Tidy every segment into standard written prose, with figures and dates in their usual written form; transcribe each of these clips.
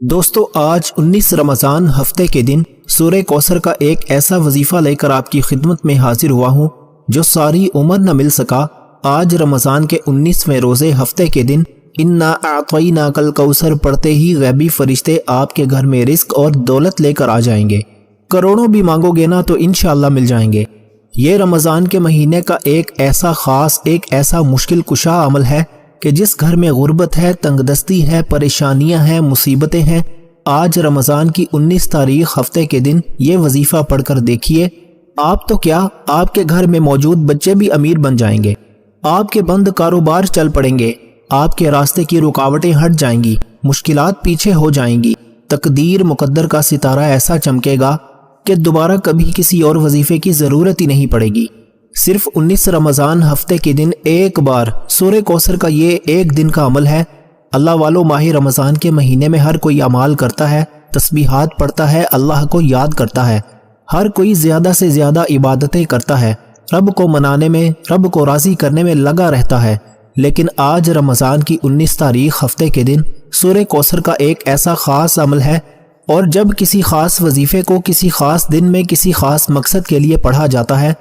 دوستو آج 19 رمضان ہفتے کے دن سورہ کوثر کا ایک ایسا وظیفہ لے کر آپ کی خدمت میں حاضر ہوا ہوں جو ساری عمر نہ مل سکا۔ آج رمضان کے 19ویں روزے ہفتے کے دن انا اعطیناک الکوثر پڑھتے ہی غیبی فرشتے آپ کے گھر میں رزق اور دولت لے کر آ جائیں گے۔ کروڑوں بھی مانگو گے نا تو انشاءاللہ مل جائیں گے۔ یہ رمضان کے مہینے کا ایک ایسا خاص ایک ایسا مشکل کشا عمل ہے کہ جس گھر میں غربت ہے، تنگ دستی ہے، پریشانیاں ہیں، مصیبتیں ہیں، آج رمضان کی 19 تاریخ ہفتے کے دن یہ وظیفہ پڑھ کر دیکھیے، آپ تو کیا آپ کے گھر میں موجود بچے بھی امیر بن جائیں گے، آپ کے بند کاروبار چل پڑیں گے، آپ کے راستے کی رکاوٹیں ہٹ جائیں گی، مشکلات پیچھے ہو جائیں گی، تقدیر مقدر کا ستارہ ایسا چمکے گا کہ دوبارہ کبھی کسی اور وظیفے کی ضرورت ہی نہیں پڑے گی۔ صرف 19 رمضان ہفتے کے دن ایک بار سورہ کوثر کا یہ ایک دن کا عمل ہے۔ اللہ والو، ماہ رمضان کے مہینے میں ہر کوئی اعمال کرتا ہے، تسبیحات پڑھتا ہے، اللہ کو یاد کرتا ہے، ہر کوئی زیادہ سے زیادہ عبادتیں کرتا ہے، رب کو منانے میں، رب کو راضی کرنے میں لگا رہتا ہے، لیکن آج رمضان کی 19 تاریخ ہفتے کے دن سورہ کوثر کا ایک ایسا خاص عمل ہے، اور جب کسی خاص وظیفے کو کسی خاص دن میں کسی خاص مقصد کے لیے پڑھا جاتا ہے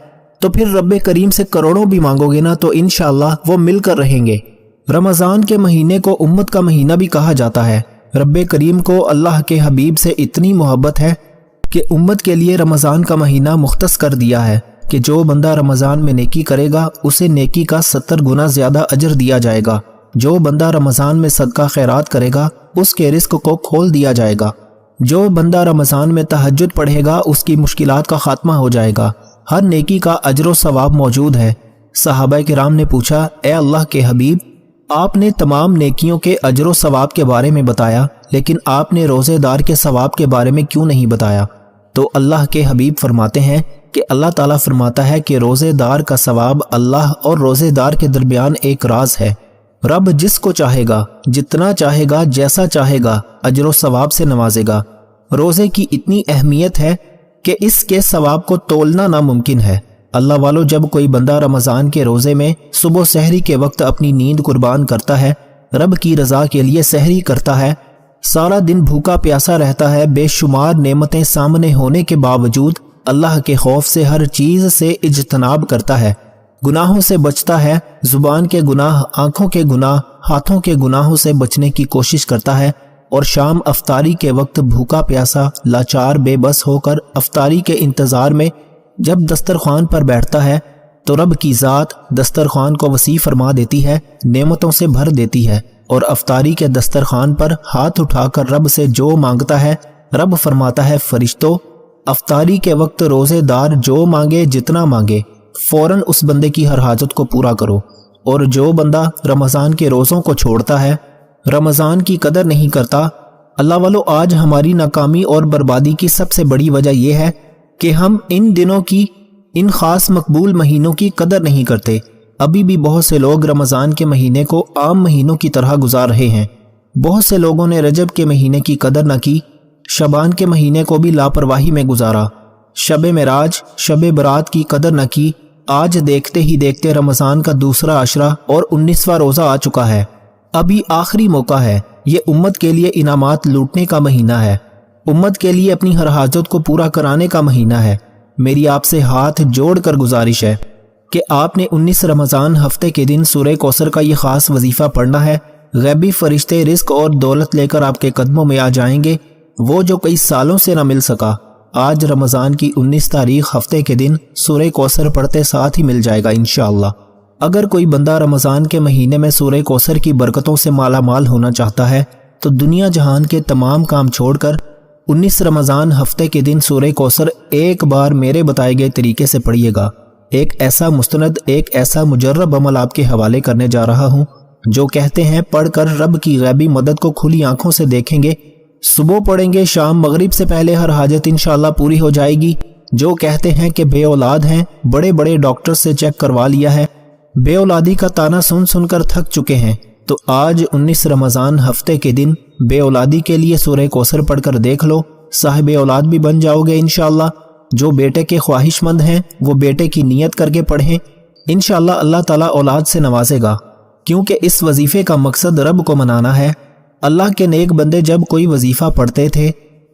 تو پھر رب کریم سے کروڑوں بھی مانگو گے نا تو انشاءاللہ وہ مل کر رہیں گے۔ رمضان کے مہینے کو امت کا مہینہ بھی کہا جاتا ہے۔ رب کریم کو اللہ کے حبیب سے اتنی محبت ہے کہ امت کے لیے رمضان کا مہینہ مختص کر دیا ہے کہ جو بندہ رمضان میں نیکی کرے گا اسے نیکی کا 70 گنا زیادہ اجر دیا جائے گا، جو بندہ رمضان میں صدقہ خیرات کرے گا اس کے رزق کو کھول دیا جائے گا، جو بندہ رمضان میں تہجد پڑھے گا اس کی مشکلات کا خاتمہ ہو جائے گا، ہر نیکی کا اجر و ثواب موجود ہے۔ صحابہ کرام نے پوچھا، اے اللہ کے حبیب، آپ نے تمام نیکیوں کے اجر و ثواب کے بارے میں بتایا لیکن آپ نے روزے دار کے ثواب کے بارے میں کیوں نہیں بتایا؟ تو اللہ کے حبیب فرماتے ہیں کہ اللہ تعالیٰ فرماتا ہے کہ روزے دار کا ثواب اللہ اور روزے دار کے درمیان ایک راز ہے۔ رب جس کو چاہے گا، جتنا چاہے گا، جیسا چاہے گا اجر و ثواب سے نوازے گا۔ روزے کی اتنی اہمیت ہے کہ اس کے ثواب کو تولنا ناممکن ہے۔ اللہ والو، جب کوئی بندہ رمضان کے روزے میں صبح سحری کے وقت اپنی نیند قربان کرتا ہے، رب کی رضا کے لیے سحری کرتا ہے، سارا دن بھوکا پیاسا رہتا ہے، بے شمار نعمتیں سامنے ہونے کے باوجود اللہ کے خوف سے ہر چیز سے اجتناب کرتا ہے، گناہوں سے بچتا ہے، زبان کے گناہ، آنکھوں کے گناہ، ہاتھوں کے گناہوں سے بچنے کی کوشش کرتا ہے، اور شام افطاری کے وقت بھوکا پیاسا، لاچار، بے بس ہو کر افطاری کے انتظار میں جب دسترخوان پر بیٹھتا ہے تو رب کی ذات دسترخوان کو وسیع فرما دیتی ہے، نعمتوں سے بھر دیتی ہے، اور افطاری کے دسترخوان پر ہاتھ اٹھا کر رب سے جو مانگتا ہے رب فرماتا ہے، فرشتوں، افطاری کے وقت روزے دار جو مانگے، جتنا مانگے، فوراً اس بندے کی ہر حاجت کو پورا کرو۔ اور جو بندہ رمضان کے روزوں کو چھوڑتا ہے، رمضان کی قدر نہیں کرتا، اللہ والو، آج ہماری ناکامی اور بربادی کی سب سے بڑی وجہ یہ ہے کہ ہم ان دنوں کی، ان خاص مقبول مہینوں کی قدر نہیں کرتے۔ ابھی بھی بہت سے لوگ رمضان کے مہینے کو عام مہینوں کی طرح گزار رہے ہیں۔ بہت سے لوگوں نے رجب کے مہینے کی قدر نہ کی، شعبان کے مہینے کو بھی لاپرواہی میں گزارا، شب معراج، شب برات کی قدر نہ کی۔ آج دیکھتے ہی دیکھتے رمضان کا دوسرا عشرہ اور 19واں روزہ آ چکا ہے۔ ابھی آخری موقع ہے۔ یہ امت کے لیے انعامات لوٹنے کا مہینہ ہے، امت کے لیے اپنی ہر حاجت کو پورا کرانے کا مہینہ ہے۔ میری آپ سے ہاتھ جوڑ کر گزارش ہے کہ آپ نے 19 رمضان ہفتے کے دن سورہ کوثر کا یہ خاص وظیفہ پڑھنا ہے۔ غیبی فرشتے رزق اور دولت لے کر آپ کے قدموں میں آ جائیں گے، وہ جو کئی سالوں سے نہ مل سکا، آج رمضان کی 19 تاریخ ہفتے کے دن سورہ کوثر پڑھتے ساتھ ہی مل جائے گا انشاءاللہ۔ اگر کوئی بندہ رمضان کے مہینے میں سورہ کوثر کی برکتوں سے مالا مال ہونا چاہتا ہے تو دنیا جہان کے تمام کام چھوڑ کر 19 رمضان ہفتے کے دن سورہ کوثر ایک بار میرے بتائے گئے طریقے سے پڑھیے گا۔ ایک ایسا مستند، ایک ایسا مجرب عمل آپ کے حوالے کرنے جا رہا ہوں جو کہتے ہیں پڑھ کر رب کی غیبی مدد کو کھلی آنکھوں سے دیکھیں گے، صبح پڑھیں گے، شام مغرب سے پہلے ہر حاجت انشاءاللہ پوری ہو جائے گی۔ جو کہتے ہیں کہ بے اولاد ہیں، بڑے بڑے ڈاکٹر سے چیک کروا لیا ہے، بے اولادی کا تانا سن سن کر تھک چکے ہیں، تو آج 19 رمضان ہفتے کے دن بے اولادی کے لیے سورہ کوثر پڑھ کر دیکھ لو، صاحب اولاد بھی بن جاؤ گے انشاءاللہ۔ جو بیٹے کے خواہش مند ہیں وہ بیٹے کی نیت کر کے پڑھیں، انشاءاللہ اللہ تعالیٰ اولاد سے نوازے گا، کیونکہ اس وظیفے کا مقصد رب کو منانا ہے۔ اللہ کے نیک بندے جب کوئی وظیفہ پڑھتے تھے،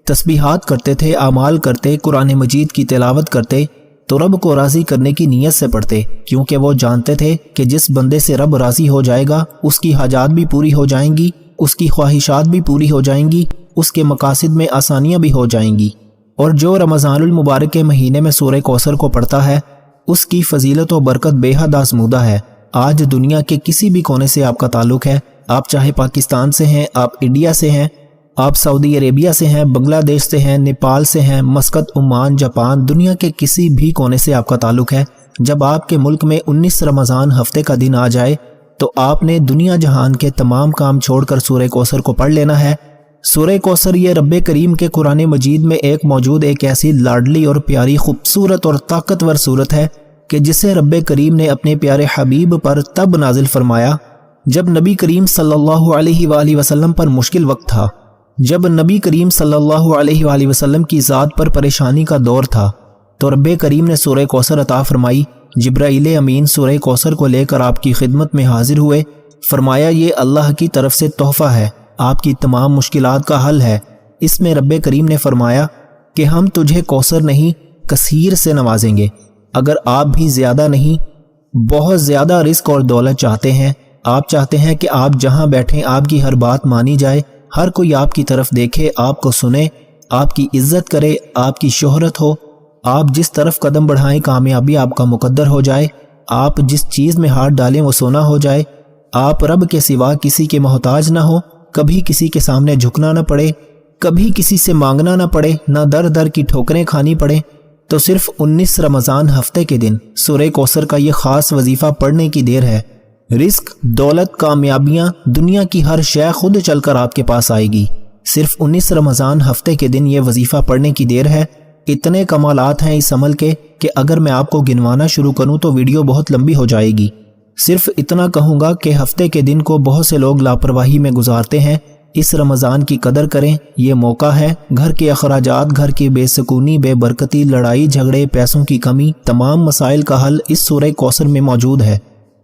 تسبیحات کرتے تھے، اعمال کرتے، قرآن مجید کی تلاوت کرتے تو رب کو راضی کرنے کی نیت سے پڑھتے، کیونکہ وہ جانتے تھے کہ جس بندے سے رب راضی ہو جائے گا اس کی حاجات بھی پوری ہو جائیں گی، اس کی خواہشات بھی پوری ہو جائیں گی، اس کے مقاصد میں آسانیاں بھی ہو جائیں گی۔ اور جو رمضان المبارک کے مہینے میں سورہ کوثر کو پڑھتا ہے اس کی فضیلت و برکت بے حد آزمودہ ہے۔ آج دنیا کے کسی بھی کونے سے آپ کا تعلق ہے، آپ چاہے پاکستان سے ہیں، آپ انڈیا سے ہیں، آپ سعودی عربیہ سے ہیں، بنگلہ دیش سے ہیں، نیپال سے ہیں، مسقط، عمان، جاپان، دنیا کے کسی بھی کونے سے آپ کا تعلق ہے، جب آپ کے ملک میں 19 رمضان ہفتے کا دن آ جائے تو آپ نے دنیا جہان کے تمام کام چھوڑ کر سورہ کوثر کو پڑھ لینا ہے۔ سورہ کوثر یہ رب کریم کے قرآن مجید میں موجود ایک ایسی لاڈلی اور پیاری، خوبصورت اور طاقتور صورت ہے کہ جسے رب کریم نے اپنے پیارے حبیب پر تب نازل فرمایا جب نبی کریم صلی اللہ علیہ وآلہ وسلم پر مشکل وقت تھا، جب نبی کریم صلی اللہ علیہ وآلہ وسلم کی ذات پر پریشانی کا دور تھا، تو رب کریم نے سورہ کوثر عطا فرمائی۔ جبرائیل امین سورہ کوثر کو لے کر آپ کی خدمت میں حاضر ہوئے، فرمایا یہ اللہ کی طرف سے تحفہ ہے، آپ کی تمام مشکلات کا حل ہے۔ اس میں رب کریم نے فرمایا کہ ہم تجھے کوثر نہیں کثیر سے نوازیں گے۔ اگر آپ بھی زیادہ نہیں بہت زیادہ رزق اور دولت چاہتے ہیں، آپ چاہتے ہیں کہ آپ جہاں بیٹھیں آپ کی ہر بات مانی جائے، ہر کوئی آپ کی طرف دیکھے، آپ کو سنے، آپ کی عزت کرے، آپ کی شہرت ہو، آپ جس طرف قدم بڑھائیں کامیابی آپ کا مقدر ہو جائے، آپ جس چیز میں ہاتھ ڈالیں وہ سونا ہو جائے، آپ رب کے سوا کسی کے محتاج نہ ہو، کبھی کسی کے سامنے جھکنا نہ پڑے، کبھی کسی سے مانگنا نہ پڑے، نہ در در کی ٹھوکریں کھانی پڑے، تو صرف 19 رمضان ہفتے کے دن سورہ کوثر کا یہ خاص وظیفہ پڑھنے کی دیر ہے۔ رزق، دولت، کامیابیاں، دنیا کی ہر شے خود چل کر آپ کے پاس آئے گی۔ صرف 19 رمضان ہفتے کے دن یہ وظیفہ پڑھنے کی دیر ہے۔ اتنے کمالات ہیں اس عمل کے کہ اگر میں آپ کو گنوانا شروع کروں تو ویڈیو بہت لمبی ہو جائے گی۔ صرف اتنا کہوں گا کہ ہفتے کے دن کو بہت سے لوگ لاپرواہی میں گزارتے ہیں۔ اس رمضان کی قدر کریں، یہ موقع ہے۔ گھر کے اخراجات، گھر کی بے سکونی، بے برکتی، لڑائی جھگڑے، پیسوں کی کمی، تمام مسائل کا حل اس سورہ کوثر میں موجود ہے۔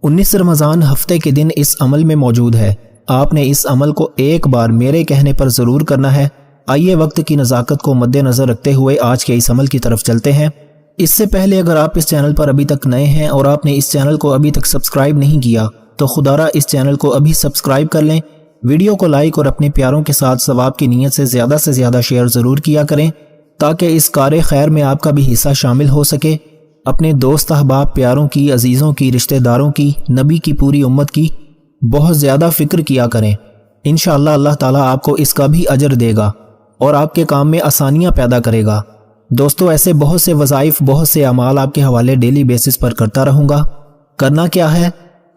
19 رمضان ہفتے کے دن اس عمل میں موجود ہے۔ آپ نے اس عمل کو ایک بار میرے کہنے پر ضرور کرنا ہے۔ آئیے وقت کی نزاکت کو مد نظر رکھتے ہوئے آج کے اس عمل کی طرف چلتے ہیں۔ اس سے پہلے اگر آپ اس چینل پر ابھی تک نئے ہیں اور آپ نے اس چینل کو ابھی تک سبسکرائب نہیں کیا تو خدارہ اس چینل کو ابھی سبسکرائب کر لیں، ویڈیو کو لائک اور اپنے پیاروں کے ساتھ ثواب کی نیت سے زیادہ شیئر ضرور کیا کریں تاکہ اس کار خیر میں آپ کا بھی حصہ شامل ہو سکے۔ اپنے دوست احباب، پیاروں کی، عزیزوں کی، رشتہ داروں کی، نبی کی پوری امت کی بہت زیادہ فکر کیا کریں۔ انشاءاللہ اللہ تعالیٰ آپ کو اس کا بھی اجر دے گا اور آپ کے کام میں آسانیاں پیدا کرے گا۔ دوستو ایسے بہت سے وظائف، بہت سے اعمال آپ کے حوالے ڈیلی بیسس پر کرتا رہوں گا۔ کرنا کیا ہے؟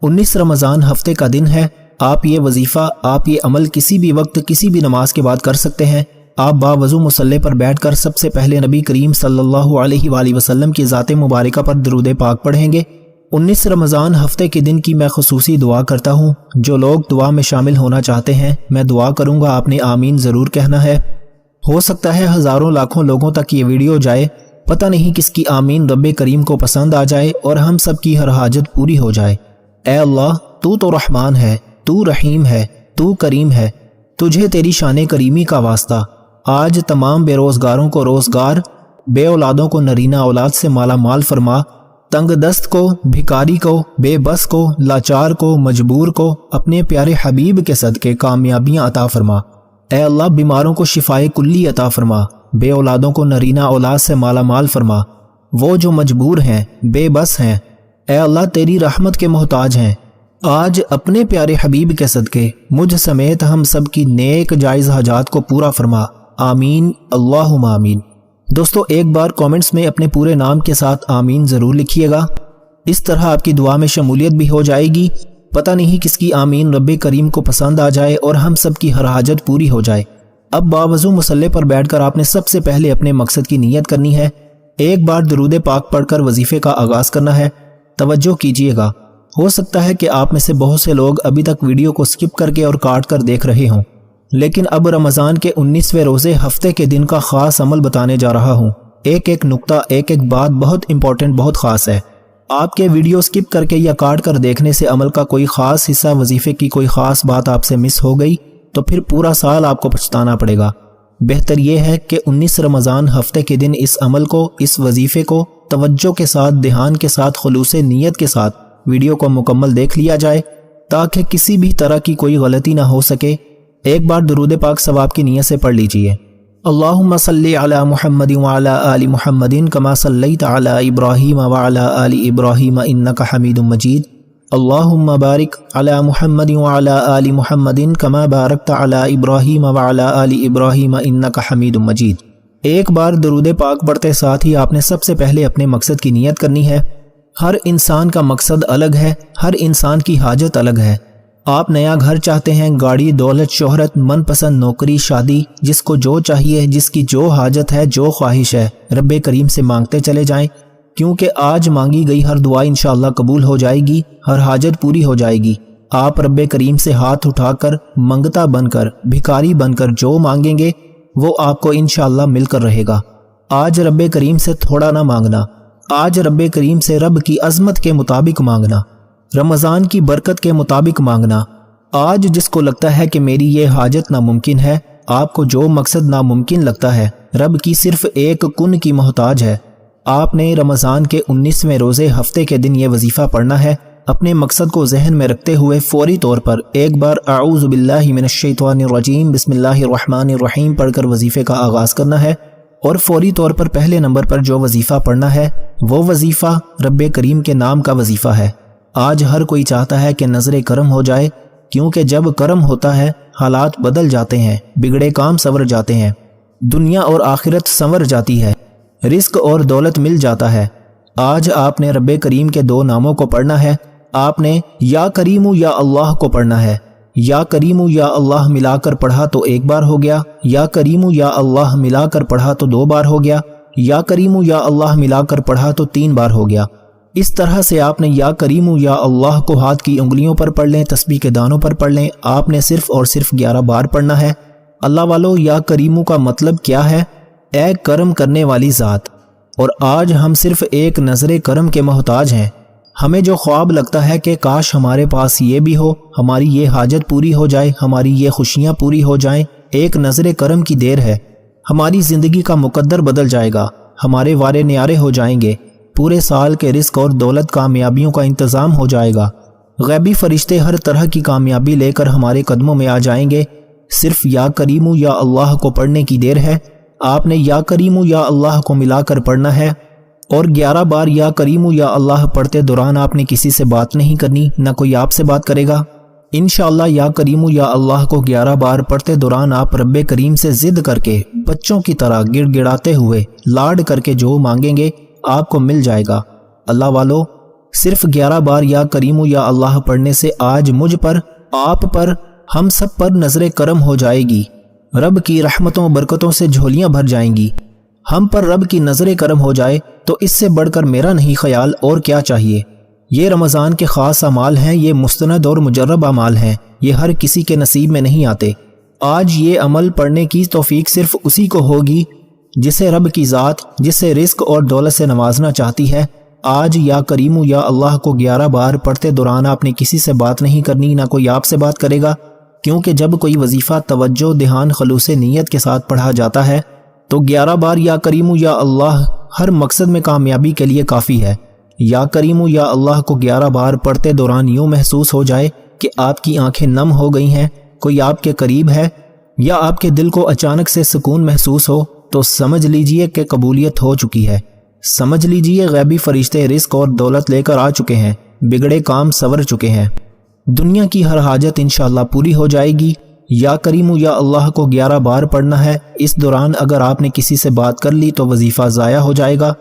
19 رمضان ہفتے کا دن ہے۔ آپ یہ وظیفہ، آپ یہ عمل کسی بھی وقت، کسی بھی نماز کے بعد کر سکتے ہیں۔ آپ باوضو مصلی پر بیٹھ کر سب سے پہلے نبی کریم صلی اللہ علیہ وآلہ وسلم کی ذات مبارکہ پر درود پاک پڑھیں گے۔ 19 رمضان ہفتے کے دن کی میں خصوصی دعا کرتا ہوں۔ جو لوگ دعا میں شامل ہونا چاہتے ہیں، میں دعا کروں گا، آپ نے آمین ضرور کہنا ہے۔ ہو سکتا ہے ہزاروں لاکھوں لوگوں تک یہ ویڈیو جائے، پتہ نہیں کس کی آمین رب کریم کو پسند آ جائے اور ہم سب کی ہر حاجت پوری ہو جائے۔ اے اللہ، تو رحمان ہے، تو رحیم ہے، تو کریم ہے، تجھے تیری شان کریمی کا واسطہ۔ آج تمام بے روزگاروں کو روزگار، بے اولادوں کو نرینہ اولاد سے مالا مال فرما، تنگ دست کو، بھکاری کو، بے بس کو، لاچار کو، مجبور کو اپنے پیارے حبیب کے صدقے کامیابیاں عطا فرما۔ اے اللہ، بیماروں کو شفائے کلی عطا فرما، بے اولادوں کو نرینہ اولاد سے مالا مال فرما، وہ جو مجبور ہیں، بے بس ہیں، اے اللہ تیری رحمت کے محتاج ہیں۔ آج اپنے پیارے حبیب کے صدقے مجھ سمیت ہم سب کی نیک جائز حاجات کو پورا فرما، آمین اللہم آمین۔ دوستو ایک بار کومنٹس میں اپنے پورے نام کے ساتھ آمین ضرور لکھیے گا، اس طرح آپ کی دعا میں شمولیت بھی ہو جائے گی۔ پتہ نہیں کس کی آمین رب کریم کو پسند آ جائے اور ہم سب کی ہر حاجت پوری ہو جائے۔ اب باوضو مصلی پر بیٹھ کر آپ نے سب سے پہلے اپنے مقصد کی نیت کرنی ہے۔ ایک بار درود پاک پڑھ کر وظیفے کا آغاز کرنا ہے۔ توجہ کیجیے گا، ہو سکتا ہے کہ آپ میں سے بہت سے لوگ ابھی تک ویڈیو کو سکپ کر کے اور کاٹ کر دیکھ رہے ہوں، لیکن اب رمضان کے 19ویں روزے ہفتے کے دن کا خاص عمل بتانے جا رہا ہوں۔ ایک ایک نقطہ، ایک ایک بات بہت امپورٹنٹ، بہت خاص ہے۔ آپ کے ویڈیو سکپ کر کے یا کاٹ کر دیکھنے سے عمل کا کوئی خاص حصہ، وظیفے کی کوئی خاص بات آپ سے مس ہو گئی تو پھر پورا سال آپ کو پچھتانا پڑے گا۔ بہتر یہ ہے کہ 19 رمضان ہفتے کے دن اس عمل کو، اس وظیفے کو توجہ کے ساتھ، دھیان کے ساتھ، خلوص نیت کے ساتھ ویڈیو کو مکمل دیکھ لیا جائے تاکہ کسی بھی طرح کی کوئی غلطی نہ ہو سکے۔ ایک بار درود پاک ثواب کی نیت سے پڑھ لیجئے۔ اللہم صلی علی محمد وعلی آل محمد کما صلیت علی ابراہیم وعلی آل ابراہیم انک حمید مجید۔ اللہم بارک علی محمد وعلی آل محمد کما بارکت علی ابراہیم وعلی آل ابراہیم انک حمید مجید۔ ایک بار درود پاک پڑھتے ساتھ ہی آپ نے سب سے پہلے اپنے مقصد کی نیت کرنی ہے۔ ہر انسان کا مقصد الگ ہے، ہر انسان کی حاجت الگ ہے۔ آپ نیا گھر چاہتے ہیں، گاڑی، دولت، شہرت، من پسند نوکری، شادی، جس کو جو چاہیے، جس کی جو حاجت ہے، جو خواہش ہے، رب کریم سے مانگتے چلے جائیں، کیونکہ آج مانگی گئی ہر دعا انشاءاللہ قبول ہو جائے گی، ہر حاجت پوری ہو جائے گی۔ آپ رب کریم سے ہاتھ اٹھا کر، منگتا بن کر، بھکاری بن کر جو مانگیں گے وہ آپ کو انشاءاللہ مل کر رہے گا۔ آج رب کریم سے تھوڑا نہ مانگنا، آج رب کریم سے رب کی عظمت کے مطابق مانگنا، رمضان کی برکت کے مطابق مانگنا۔ آج جس کو لگتا ہے کہ میری یہ حاجت ناممکن ہے، آپ کو جو مقصد ناممکن لگتا ہے، رب کی صرف ایک کن کی محتاج ہے۔ آپ نے رمضان کے 19ویں روزے ہفتے کے دن یہ وظیفہ پڑھنا ہے۔ اپنے مقصد کو ذہن میں رکھتے ہوئے فوری طور پر ایک بار اعوذ باللہ من الشیطان الرجیم بسم اللہ الرحمن الرحیم پڑھ کر وظیفے کا آغاز کرنا ہے، اور فوری طور پر پہلے نمبر پر جو وظیفہ پڑھنا ہے وہ وظیفہ رب کریم کے نام کا وظیفہ ہے۔ آج ہر کوئی چاہتا ہے کہ نظر کرم ہو جائے، کیونکہ جب کرم ہوتا ہے حالات بدل جاتے ہیں، بگڑے کام سنور جاتے ہیں، دنیا اور آخرت سنور جاتی ہے، رزق اور دولت مل جاتا ہے۔ آج آپ نے رب کریم کے 2 ناموں کو پڑھنا ہے۔ آپ نے یا کریم یا اللہ کو پڑھنا ہے۔ یا کریم یا اللہ ملا کر پڑھا تو 1 بار ہو گیا، یا کریم یا اللہ ملا کر پڑھا تو 2 بار ہو گیا، یا کریم یا اللہ ملا کر پڑھا تو 3 بار ہو گیا۔ اس طرح سے آپ نے یا کریم یا اللہ کو ہاتھ کی انگلیوں پر پڑھ لیں، تسبیح کے دانوں پر پڑھ لیں۔ آپ نے صرف اور صرف 11 بار پڑھنا ہے۔ اللہ والو، یا کریمو کا مطلب کیا ہے؟ اے کرم کرنے والی ذات۔ اور آج ہم صرف ایک نظر کرم کے محتاج ہیں۔ ہمیں جو خواب لگتا ہے کہ کاش ہمارے پاس یہ بھی ہو، ہماری یہ حاجت پوری ہو جائے، ہماری یہ خوشیاں پوری ہو جائیں، ایک نظر کرم کی دیر ہے، ہماری زندگی کا مقدر بدل جائے گا، ہمارے وارے نیارے ہو جائیں گے، پورے سال کے رزق اور دولت کامیابیوں کا انتظام ہو جائے گا، غیبی فرشتے ہر طرح کی کامیابی لے کر ہمارے قدموں میں آ جائیں گے۔ صرف یا کریمو یا اللہ کو پڑھنے کی دیر ہے۔ آپ نے یا کریمو یا اللہ کو ملا کر پڑھنا ہے، اور 11 بار یا کریمو یا اللہ پڑھتے دوران آپ نے کسی سے بات نہیں کرنی، نہ کوئی آپ سے بات کرے گا۔ انشاءاللہ یا کریمو یا اللہ کو 11 بار پڑھتے دوران آپ رب کریم سے ضد کر کے، بچوں کی طرح گڑ گڑاتے ہوئے، لاڈ کر کے جو مانگیں گے آپ کو مل جائے گا۔ اللہ والو، صرف 11 بار یا کریمو یا اللہ پڑھنے سے آج مجھ پر، آپ پر، ہم سب پر نظر کرم ہو جائے گی۔ رب کی رحمتوں برکتوں سے جھولیاں بھر جائیں گی۔ ہم پر رب کی نظر کرم ہو جائے تو اس سے بڑھ کر میرا نہیں خیال اور کیا چاہیے۔ یہ رمضان کے خاص اعمال ہیں، یہ مستند اور مجرب اعمال ہیں، یہ ہر کسی کے نصیب میں نہیں آتے۔ آج یہ عمل پڑھنے کی توفیق صرف اسی کو ہوگی جسے رب کی ذات، جسے رزق اور دولت سے نوازنا چاہتی ہے۔ آج یا کریمو یا اللہ کو 11 بار پڑھتے دوران آپ نے کسی سے بات نہیں کرنی، نہ کوئی آپ سے بات کرے گا، کیونکہ جب کوئی وظیفہ توجہ، دھیان، خلوص نیت کے ساتھ پڑھا جاتا ہے تو 11 بار یا کریمو یا اللہ ہر مقصد میں کامیابی کے لیے کافی ہے۔ یا کریمو یا اللہ کو 11 بار پڑھتے دوران یوں محسوس ہو جائے کہ آپ کی آنکھیں نم ہو گئی ہیں، کوئی آپ کے قریب ہے، یا آپ کے دل کو اچانک سے سکون محسوس ہو، تو سمجھ لیجئے کہ قبولیت ہو چکی ہے۔ سمجھ لیجئے غیبی فرشتے رزق اور دولت لے کر آ چکے ہیں، بگڑے کام سنور چکے ہیں، دنیا کی ہر حاجت انشاءاللہ پوری ہو جائے گی۔ یا کریمو یا اللہ کو 11 بار پڑھنا ہے۔ اس دوران اگر آپ نے کسی سے بات کر لی تو وظیفہ ضائع ہو جائے گا۔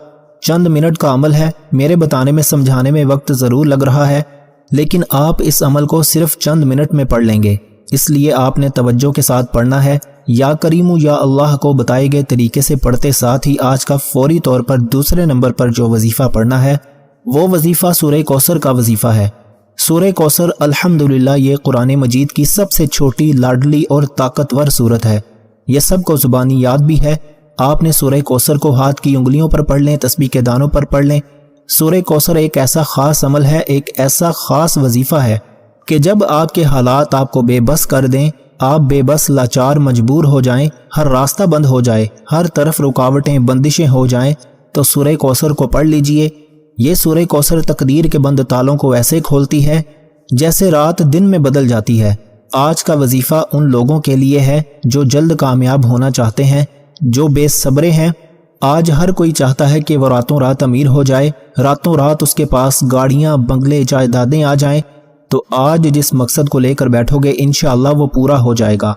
چند منٹ کا عمل ہے، میرے بتانے میں سمجھانے میں وقت ضرور لگ رہا ہے، لیکن آپ اس عمل کو صرف چند منٹ میں پڑھ لیں گے، اس لیے آپ نے توجہ کے ساتھ پڑھنا ہے۔ یا کریمو یا اللہ کو بتائے گئے طریقے سے پڑھتے ساتھ ہی آج کا فوری طور پر دوسرے نمبر پر جو وظیفہ پڑھنا ہے وہ وظیفہ سورہ کوثر کا وظیفہ ہے۔ سورہ کوثر الحمدللہ یہ قرآن مجید کی سب سے چھوٹی، لاڈلی اور طاقتور سورت ہے۔ یہ سب کو زبانی یاد بھی ہے۔ آپ نے سورہ کوثر کو ہاتھ کی انگلیوں پر پڑھ لیں، تسبیح کے دانوں پر پڑھ لیں۔ سورہ کوثر ایک ایسا خاص عمل ہے، ایک ایسا خاص وظیفہ ہے کہ جب آپ کے حالات آپ کو بے بس کر دیں، آپ بے بس لاچار مجبور ہو جائیں، ہر راستہ بند ہو جائے، ہر طرف رکاوٹیں بندشیں ہو جائیں، تو سورہ کوثر کو پڑھ لیجئے۔ یہ سورہ کوثر تقدیر کے بند تالوں کو ایسے کھولتی ہے جیسے رات دن میں بدل جاتی ہے۔ آج کا وظیفہ ان لوگوں کے لیے ہے جو جلد کامیاب ہونا چاہتے ہیں، جو بے صبرے ہیں۔ آج ہر کوئی چاہتا ہے کہ وہ راتوں رات امیر ہو جائے، راتوں رات اس کے پاس گاڑیاں، بنگلے، جائیدادیں آ جائیں۔ تو آج جس مقصد کو لے کر بیٹھو گے انشاءاللہ وہ پورا ہو جائے گا۔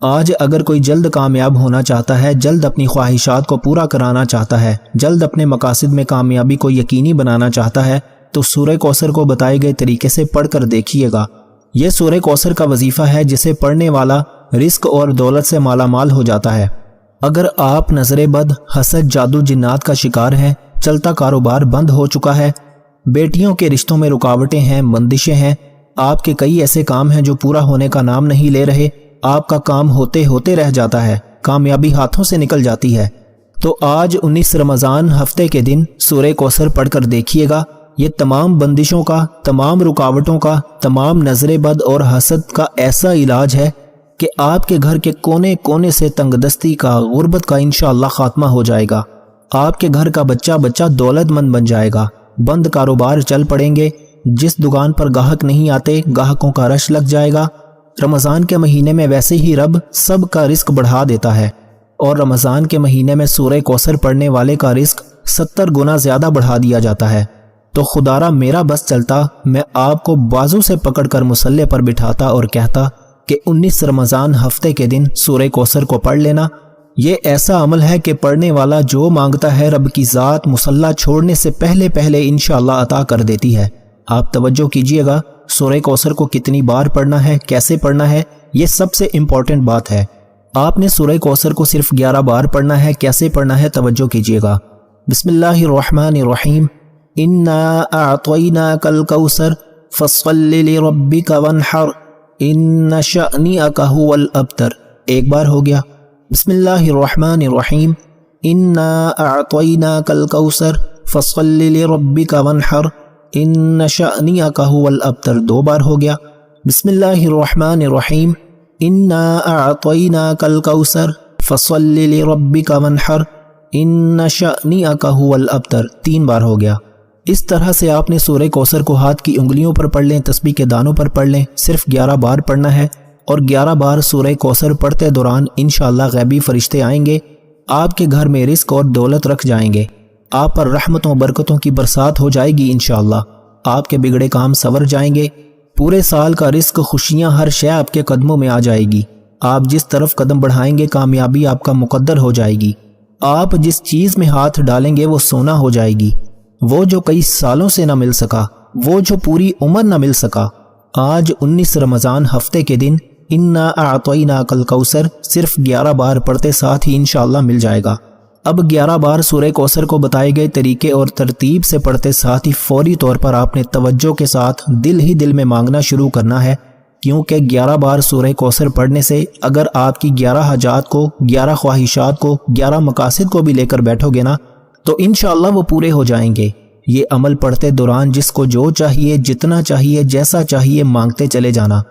آج اگر کوئی جلد کامیاب ہونا چاہتا ہے، جلد اپنی خواہشات کو پورا کرانا چاہتا ہے، جلد اپنے مقاصد میں کامیابی کو یقینی بنانا چاہتا ہے، تو سورہ کوثر کو بتائے گئے طریقے سے پڑھ کر دیکھیے گا۔ یہ سورہ کوثر کا وظیفہ ہے جسے پڑھنے والا رزق اور دولت سے مالا مال ہو جاتا ہے۔ اگر آپ نظر بد، حسد، جادو، جنات کا شکار ہیں، چلتا کاروبار بند ہو چکا ہے، بیٹیوں کے رشتوں میں رکاوٹیں ہیں، بندشیں ہیں، آپ کے کئی ایسے کام ہیں جو پورا ہونے کا نام نہیں لے رہے، آپ کا کام ہوتے ہوتے رہ جاتا ہے، کامیابی ہاتھوں سے نکل جاتی ہے، تو آج 19 رمضان ہفتے کے دن سورہ کوثر پڑھ کر دیکھیے گا۔ یہ تمام بندشوں کا، تمام رکاوٹوں کا، تمام نظر بد اور حسد کا ایسا علاج ہے کہ آپ کے گھر کے کونے کونے سے تنگ دستی کا، غربت کا انشاءاللہ خاتمہ ہو جائے گا۔ آپ کے گھر کا بچہ بچہ دولت مند بن جائے گا، بند کاروبار چل پڑیں گے، جس دکان پر گاہک نہیں آتے گاہکوں کا رش لگ جائے گا۔ رمضان کے مہینے میں ویسے ہی رب سب کا رزق بڑھا دیتا ہے، اور رمضان کے مہینے میں سورہ کوثر پڑھنے والے کا رزق 70 گنا زیادہ بڑھا دیا جاتا ہے۔ تو خدارا میرا بس چلتا، میں آپ کو بازو سے پکڑ کر مصلے پر بٹھاتا اور کہتا کہ 19 رمضان ہفتے کے دن سورہ کوثر کو پڑھ لینا۔ یہ ایسا عمل ہے کہ پڑھنے والا جو مانگتا ہے رب کی ذات مصلی چھوڑنے سے پہلے پہلے انشاءاللہ عطا کر دیتی ہے۔ آپ توجہ کیجئے گا، سورہ کوثر کو کتنی بار پڑھنا ہے، کیسے پڑھنا ہے، یہ سب سے امپورٹنٹ بات ہے۔ آپ نے سورہ کوثر کو صرف 11 بار پڑھنا ہے۔ کیسے پڑھنا ہے توجہ کیجئے گا۔ بسم اللہ الرحمن الرحیم، انا اعطیناک الکوثر فصل لربک وانحر ان شأنک هو الابتر۔ ایک بار ہو گیا۔ بسم اللہ الرحمن الرحیم، انا اعطیناک الکوثر فصل لربک وانحر ان شأنک هو الابتر۔ دو بار ہو گیا۔ بسم اللہ الرحمن الرحیم، انا اعطیناک الکوثر فصل لربک وانحر ان شأنک هو الابتر۔ تین بار ہو گیا۔ اس طرح سے آپ نے سورہ کوثر کو ہاتھ کی انگلیوں پر پڑھ لیں، تسبیح کے دانوں پر پڑھ لیں، صرف 11 بار پڑھنا ہے، اور 11 بار سورہ کوثر پڑھتے دوران انشاءاللہ غیبی فرشتے آئیں گے، آپ کے گھر میں رزق اور دولت رکھ جائیں گے، آپ پر رحمتوں برکتوں کی برسات ہو جائے گی انشاءاللہ، آپ کے بگڑے کام سنور جائیں گے، پورے سال کا رزق، خوشیاں، ہر شے آپ کے قدموں میں آ جائے گی، آپ جس طرف قدم بڑھائیں گے کامیابی آپ کا مقدر ہو جائے گی، آپ جس چیز میں ہاتھ ڈالیں گے وہ سونا ہو جائے گی، وہ جو کئی سالوں سے نہ مل سکا، وہ جو پوری عمر نہ مل سکا، آج 19 رمضان ہفتے کے دن انا اعطیناک الکوثر صرف 11 بار پڑھتے ساتھ ہی انشاءاللہ مل جائے گا۔ اب 11 بار سورہ کوثر کو بتائے گئے طریقے اور ترتیب سے پڑھتے ساتھ ہی فوری طور پر آپ نے توجہ کے ساتھ دل ہی دل میں مانگنا شروع کرنا ہے، کیونکہ 11 بار سورہ کوثر پڑھنے سے اگر آپ کی 11 حاجات کو، 11 خواہشات کو، 11 مقاصد کو بھی لے کر بیٹھو گے نا تو انشاءاللہ وہ پورے ہو جائیں گے۔ یہ عمل پڑھتے دوران جس کو جو چاہیے، جتنا چاہیے، جیسا چاہیے مانگتے چلے جانا۔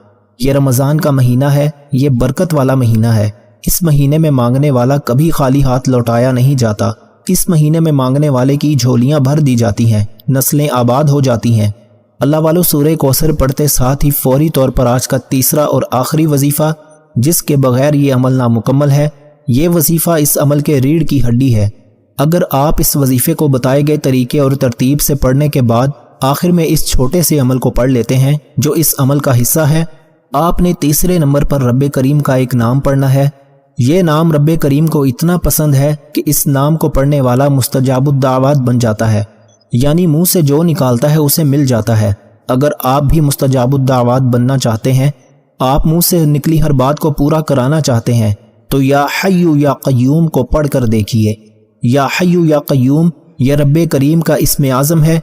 یہ رمضان کا مہینہ ہے، یہ برکت والا مہینہ ہے، اس مہینے میں مانگنے والا کبھی خالی ہاتھ لوٹایا نہیں جاتا، اس مہینے میں مانگنے والے کی جھولیاں بھر دی جاتی ہیں، نسلیں آباد ہو جاتی ہیں۔ اللہ والو سورہ کوثر پڑھتے ساتھ ہی فوری طور پر آج کا تیسرا اور آخری وظیفہ، جس کے بغیر یہ عمل نامکمل ہے، یہ وظیفہ اس عمل کے ریڑھ کی ہڈی ہے۔ اگر آپ اس وظیفے کو بتائے گئے طریقے اور ترتیب سے پڑھنے کے بعد آخر میں اس چھوٹے سے عمل کو پڑھ لیتے ہیں جو اس عمل کا حصہ ہے، آپ نے تیسرے نمبر پر رب کریم کا ایک نام پڑھنا ہے۔ یہ نام رب کریم کو اتنا پسند ہے کہ اس نام کو پڑھنے والا مستجاب الدعوات بن جاتا ہے، یعنی منہ سے جو نکالتا ہے اسے مل جاتا ہے۔ اگر آپ بھی مستجاب الدعوات بننا چاہتے ہیں، آپ منہ سے نکلی ہر بات کو پورا کرانا چاہتے ہیں، تو یا حی یا قیوم کو پڑھ کر دیکھیے۔ یا حی یا قیوم یہ رب کریم کا اسم اعظم ہے۔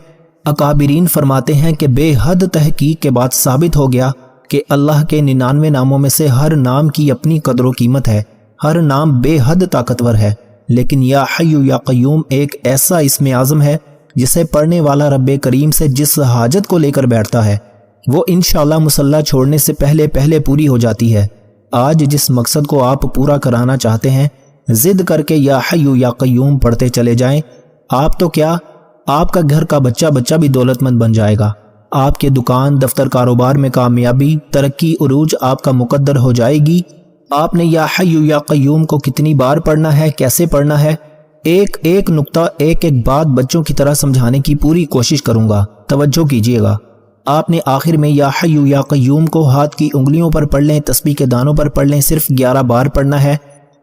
اکابرین فرماتے ہیں کہ بے حد تحقیق کے بعد ثابت ہو گیا کہ اللہ کے 99 ناموں میں سے ہر نام کی اپنی قدر و قیمت ہے، ہر نام بے حد طاقتور ہے، لیکن یا حی یا قیوم ایک ایسا اسم اعظم ہے جسے پڑھنے والا رب کریم سے جس حاجت کو لے کر بیٹھتا ہے وہ انشاءاللہ مصلی چھوڑنے سے پہلے پہلے پوری ہو جاتی ہے۔ آج جس مقصد کو آپ پورا کرانا چاہتے ہیں ضد کر کے یا حیو یا قیوم پڑھتے چلے جائیں، آپ تو کیا آپ کا گھر کا بچہ بھی دولت مند بن جائے گا، آپ کے دکان دفتر کاروبار میں کامیابی ترقی عروج آپ کا مقدر ہو جائے گی۔ آپ نے یا حیو یا قیوم کو کتنی بار پڑھنا ہے، کیسے پڑھنا ہے، ایک ایک نقطہ ایک ایک بات بچوں کی طرح سمجھانے کی پوری کوشش کروں گا، توجہ کیجیے گا۔ آپ نے آخر میں یا حیو یا قیوم کو ہاتھ کی انگلیوں پر پڑھ لیں، تسبیح کے دانوں پر پڑھ لیں، صرف 11 بار پڑھنا ہے۔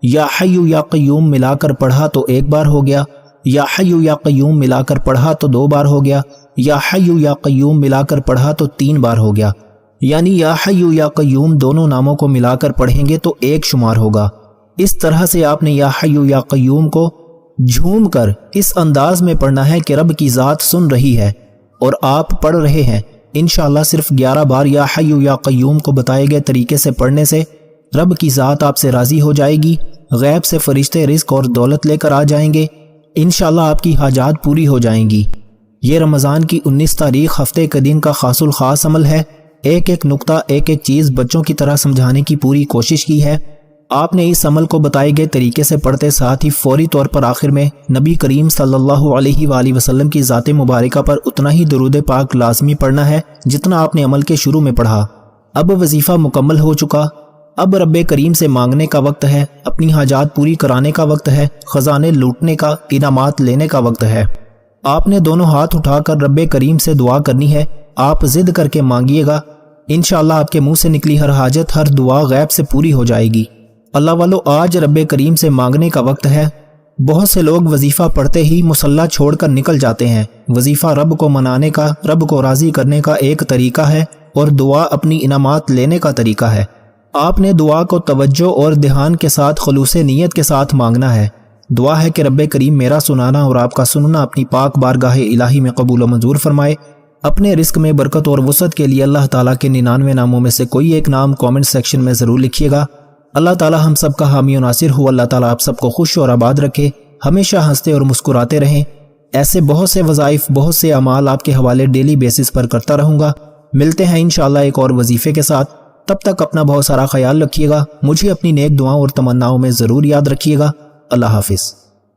یا حیو یا قیوم ملا کر پڑھا تو 1 بار ہو گیا، یا حیو یا قیوم ملا کر پڑھا تو 2 بار ہو گیا، یا حیو یا قیوم ملا کر پڑھا تو 3 بار ہو گیا، یعنی یا حیو یا قیوم دونوں ناموں کو ملا کر پڑھیں گے تو 1 شمار ہوگا۔ اس طرح سے آپ نے یا حیو یا قیوم کو جھوم کر اس انداز میں پڑھنا ہے کہ رب کی ذات سن رہی ہے اور آپ پڑھ رہے ہیں۔ انشاءاللہ صرف 11 بار یا حیو یا قیوم کو بتائے گئے طریقے سے پڑھنے سے رب کی ذات آپ سے راضی ہو جائے گی، غیب سے فرشتے رزق اور دولت لے کر آ جائیں گے، انشاءاللہ آپ کی حاجات پوری ہو جائیں گی۔ یہ رمضان کی 19 تاریخ ہفتے کے دن کا خاص الخاص عمل ہے۔ ایک ایک نقطہ ایک ایک چیز بچوں کی طرح سمجھانے کی پوری کوشش کی ہے۔ آپ نے اس عمل کو بتائے گئے طریقے سے پڑھتے ساتھ ہی فوری طور پر آخر میں نبی کریم صلی اللہ علیہ وآلہ وسلم کی ذات مبارکہ پر اتنا ہی درود پاک لازمی پڑھنا ہے جتنا آپ نے عمل کے شروع میں پڑھا۔ اب وظیفہ مکمل ہو چکا، اب رب کریم سے مانگنے کا وقت ہے، اپنی حاجات پوری کرانے کا وقت ہے، خزانے لوٹنے کا، انعامات لینے کا وقت ہے۔ آپ نے دونوں ہاتھ اٹھا کر رب کریم سے دعا کرنی ہے۔ آپ ضد کر کے مانگیے گا، انشاءاللہ آپ کے منہ سے نکلی ہر حاجت ہر دعا غیب سے پوری ہو جائے گی۔ اللہ والو، آج رب کریم سے مانگنے کا وقت ہے۔ بہت سے لوگ وظیفہ پڑھتے ہی مصلی چھوڑ کر نکل جاتے ہیں۔ وظیفہ رب کو منانے کا، رب کو راضی کرنے کا ایک طریقہ ہے اور دعا اپنی انعامات لینے کا طریقہ ہے۔ آپ نے دعا کو توجہ اور دھیان کے ساتھ خلوص نیت کے ساتھ مانگنا ہے۔ دعا ہے کہ رب کریم میرا سنانا اور آپ کا سننا اپنی پاک بارگاہ الہی میں قبول و منظور فرمائے۔ اپنے رزق میں برکت اور وسعت کے لیے اللہ تعالیٰ کے 99 ناموں میں سے کوئی ایک نام کامنٹ سیکشن میں ضرور لکھیے گا۔ اللہ تعالیٰ ہم سب کا حامی و ناصر ہو۔ اللہ تعالیٰ آپ سب کو خوش اور آباد رکھے، ہمیشہ ہنستے اور مسکراتے رہیں۔ ایسے بہت سے وظائف، بہت سے اعمال آپ کے حوالے ڈیلی بیسس پر کرتا رہوں گا۔ ملتے ہیں انشاءاللہ ایک اور وظیفے کے ساتھ، تب تک اپنا بہت سارا خیال رکھیے گا۔ مجھے اپنی نیک دعاؤں اور تمناؤں میں ضرور یاد رکھیے گا۔ اللہ حافظ۔